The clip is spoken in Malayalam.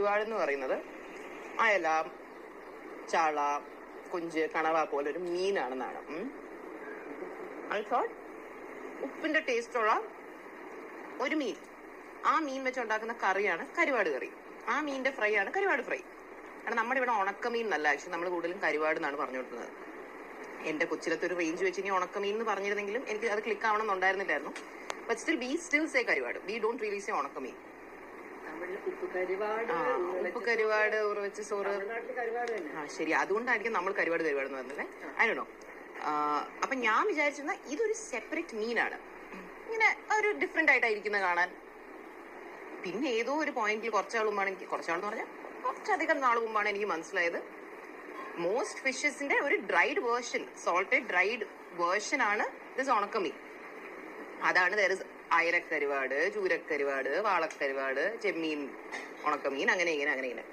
കരുവാട് എന്ന് പറയുന്നത് അയല, ചാള, കൊഞ്ച്, കണവ പോലൊരു മീനാണെന്നാണ്. ഐ തോട്ട് ഉപ്പിന്റെ ടേസ്റ്റുള്ള ഒരു മീൻ, ആ മീൻ വെച്ചുണ്ടാക്കുന്ന കറിയാണ് കരുവാട് കറി. ആ മീനിന്റെ ഫ്രൈ ആണ് കരുവാട് ഫ്രൈ. കാരണം നമ്മുടെ ഇവിടെ ഉണക്കമീൻ എന്നല്ല, ആക്ച്വലി നമ്മൾ കൂടുതലും കരുവാട് എന്നാണ് പറഞ്ഞു കൊടുക്കുന്നത്. എന്റെ കൊച്ചിലത്തെ ഒരു റേഞ്ച് വെച്ച് ഇനി ഉണക്കമീൻ എന്ന് പറഞ്ഞിരുന്നെങ്കിലും എനിക്ക് അത് ക്ലിക്ക് ആവണം എന്നുണ്ടായിരുന്നില്ലായിരുന്നു. But still we say karuvadu, we don't really say unakkameen. ഉപ്പ് കരുവാട്, ഉറവച്ച് ചോറ്. ശരി, അതുകൊണ്ടായിരിക്കും നമ്മൾ കരുവാട് എന്ന് പറഞ്ഞത്. അതിനോ അപ്പൊ ഞാൻ വിചാരിച്ചിരുന്ന ഇതൊരു സെപ്പറേറ്റ് മീനാണ്, ഇങ്ങനെ ഒരു ഡിഫറെന്റ് ആയിട്ടായിരിക്കുന്ന കാണാൻ. പിന്നെ ഏതോ ഒരു പോയിന്റിൽ കുറച്ചാളെന്ന് പറഞ്ഞാൽ കുറച്ചധികം നാൾ മുമ്പാണ് എനിക്ക് മനസ്സിലായത് മോസ്റ്റ് ഫിഷസിന്റെ ഒരു dried version, salted dried version ആണ് ദിസ് ഉണക്കമീൻ. അതാണ് അയലക്കരുവാട്, ചൂരക്കരുവാട്, വാളക്കരുവാട്, ചെമ്മീൻ ഉണക്കമീൻ, അങ്ങനെ ഇങ്ങനെ.